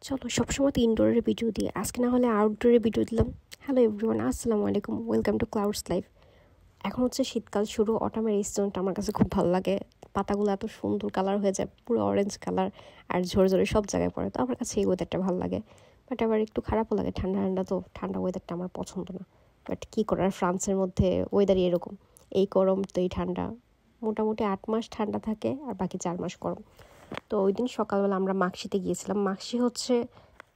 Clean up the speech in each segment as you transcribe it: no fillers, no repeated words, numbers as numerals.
চলো সবসময় তো ইনডোরের ভিডিও দিই, আজকে না হলে আউটডোরের ভিডিও দিলাম। হ্যালো এভরিওয়ান, আসসালামু আলাইকুম, ওয়েলকাম টু ক্লাউডস লাইফ। এখন হচ্ছে শীতকাল শুরু, অটামের এই সিজনটা আমার কাছে খুব ভালো লাগে। পাতাগুলো এত সুন্দর কালার হয়ে যায়, পুরো অরেঞ্জ কালার, আর ঝরে ঝরে সব জায়গায় পড়ে। তো আমার কাছে এই ওয়েদারটা ভালো লাগে, বাট আবার একটু খারাপও লাগে। ঠান্ডা ঠান্ডা, তো ঠান্ডা ওয়েদারটা আমার পছন্দ না। বাট কী করার, ফ্রান্সের মধ্যে ওয়েদারই এরকম, এই গরম তো এই ঠান্ডা। মোটামুটি 8 মাস ঠান্ডা থাকে আর বাকি 4 মাস গরম। তো ওই দিন সকালবেলা আমরা মাকশিতে গিয়েছিলাম। মাকশি হচ্ছে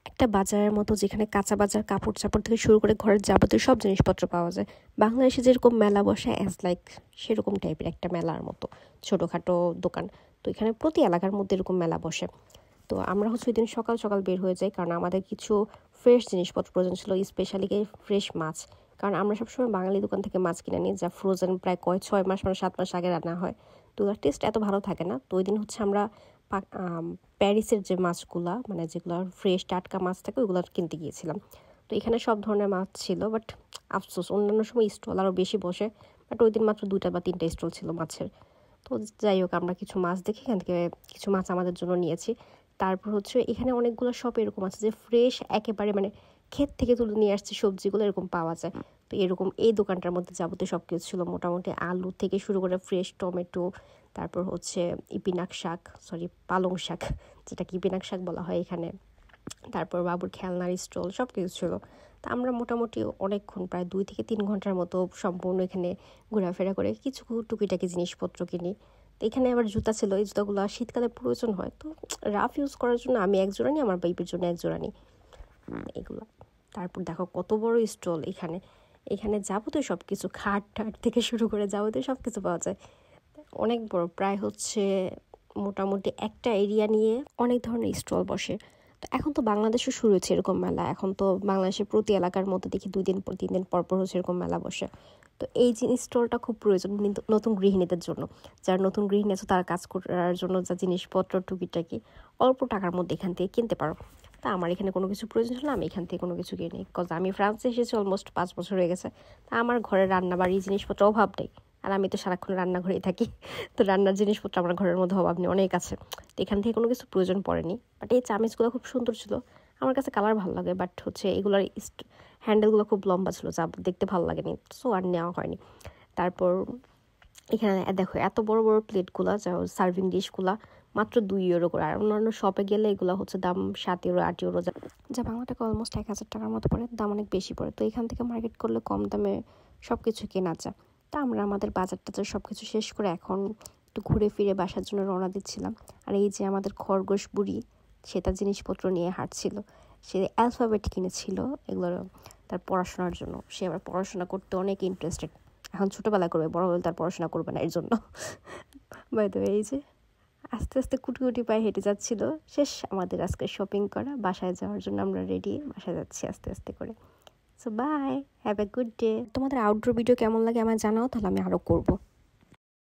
একটা বাজারের মতো, যেখানে কাঁচা বাজার, কাপড় চাপড় থেকে শুরু করে ঘরের যাবতীয় সব জিনিসপত্র পাওয়া যায়। বাংলাদেশে যেরকম মেলা বসে অ্যাজ লাইক সেরকম টাইপের একটা মেলার মতো ছোটোখাটো দোকান। তো এখানে প্রতি এলাকার মধ্যে এরকম মেলা বসে। তো আমরা হচ্ছে ওই দিন সকাল সকাল বের হয়ে যাই, কারণ আমাদের কিছু ফ্রেশ জিনিসপত্র প্রয়োজন ছিল, স্পেশালি ফ্রেশ মাছ। কারণ আমরা সবসময় বাঙালি দোকান থেকে মাছ কিনে নিই, যা ফ্রোজেন প্রায় 6 মাস মানে 7 মাস আগে রান্না হয়। তো ওর টেস্ট এত ভালো থাকে না। তো ওই দিন হচ্ছে আমরা প্যারিসের যে মাছগুলা, মানে যেগুলো ফ্রেশ টাটকা মাছ থাকে, ওইগুলো কিনতে গিয়েছিলাম। তো এখানে সব ধরনের মাছ ছিল, বাট আফসোস অন্যান্য সময় স্টল আরও বেশি বসে, বাট ওই দিন মাত্র 2টা বা 3টা স্টল ছিল মাছের। তো যাই হোক, আমরা কিছু মাছ দেখে এখান থেকে কিছু মাছ আমাদের জন্য নিয়েছি। তারপর হচ্ছে এখানে অনেকগুলো শপ এরকম আছে যে ফ্রেশ একেবারে, মানে ক্ষেত থেকে তুলে নিয়ে আসছে সবজিগুলো, এরকম পাওয়া যায়। তো এরকম এই দোকানটার মধ্যে যাবতীয় সব কিছু ছিল, মোটামুটি আলু থেকে শুরু করে ফ্রেশ টমেটো, তারপর হচ্ছে পালং শাক, যেটাকে ইপিনাক শাক বলা হয় এখানে, তারপর বাবুর খেলনার স্টল, সব কিছু ছিল। তা আমরা মোটামুটি অনেকক্ষণ, প্রায় 2 থেকে 3 ঘন্টার মতো সম্পূর্ণ এখানে ঘোরাফেরা করে কিছু টুকিটাকি জিনিসপত্র কিনি। তো এখানে আবার জুতা ছিল, এই জুতাগুলো শীতকালে প্রয়োজন হয়, তো রাফ ইউজ করার জন্য আমি এক জোড়া নিই, আমার বাইপের জন্য এক জোড়া নিই এগুলো। তারপর দেখো কত বড় স্টল এখানে, এখানে যাবতীয় সব কিছু, খাট ঠাট থেকে শুরু করে যাবতীয় সব কিছু পাওয়া যায়। অনেক বড়, প্রায় হচ্ছে মোটামুটি একটা এরিয়া নিয়ে অনেক ধরনের স্টল বসে। তো এখন তো বাংলাদেশও শুরু হচ্ছে এরকম মেলা, এখন তো বাংলাদেশের প্রতি এলাকার মধ্যে দেখি 2 দিন পর 3 দিন পর পর হচ্ছে এরকম মেলা বসে। তো এই স্টলটা খুব প্রয়োজন নতুন গৃহিণীদের জন্য, যারা নতুন গৃহিণী আছে তারা কাজ করার জন্য যা জিনিসপত্র টুকিটাকি অল্প টাকার মধ্যে এখান থেকে কিনতে পারো। তা আমার এখানে কোনো কিছু প্রয়োজন হলে আমি এখান থেকে কোনো কিছু কিনি, বিকজ আমি ফ্রান্সে এসেছি অলমোস্ট 5 বছর হয়ে গেছে। তা আমার ঘরে রান্না বাড়ি জিনিসপত্র অভাব নেই, আর আমি তো সারাক্ষণ রান্নাঘরেই থাকি। তো রান্নার জিনিসপত্র আমার ঘরের মধ্যে অভাব নেই, অনেক আছে। তো এখান থেকে কোনো কিছু প্রয়োজন পড়েনি। বাট এই চামিচগুলো খুব সুন্দর ছিল, আমার কাছে কালার ভালো লাগে, বাট হচ্ছে এগুলোর হ্যান্ডেলগুলো খুব লম্বা ছিল, যা দেখতে ভালো লাগেনি, সো আর নেওয়া হয়নি। তারপর এখানে দেখো এত বড় বড় প্লেটগুলো, যা সার্ভিং ডিশগুলো মাত্র 2 ইউরো করে, আর অন্যান্য শপে গেলে এগুলো হচ্ছে দাম 7 ইউরো 8 ইউরো, যা বাংলা টাকা অলমোস্ট 1000 টাকার মতো পড়ে, দাম অনেক বেশি পড়ে। তো এখান থেকে মার্কেট করলে কম দামে সব কিছু কেনা যায়। তা আমরা আমাদের বাজারটা সব কিছু শেষ করে এখন একটু ঘুরে ফিরে বাসার জন্য রওনা দিচ্ছিলাম। আর এই যে আমাদের খরগোশ বুড়ি, সে তার জিনিসপত্র নিয়ে হাঁটছিল। সে অ্যালফাবেট কিনেছিল এগুলোর তার পড়াশোনার জন্য, সে আবার পড়াশোনা করতে অনেক ইন্টারেস্টেড। এখন ছোটোবেলা করবে, বড় হলে তার পড়াশোনা করবে না, এর জন্য। বাই দ্য ওয়ে, এই যে আস্তে আস্তে কুটি কুটি পায়ে হেঁটে যাচ্ছিল। শেষ আমাদের আজকে শপিং করা, বাসায় যাওয়ার জন্য আমরা রেডি, বাসায় যাচ্ছি আস্তে আস্তে করে। So bye, have a good day. তোমাদের আউটডোর ভিডিও কেমন লাগে আমায় জানাও, তাহলে আমি আরও করবো।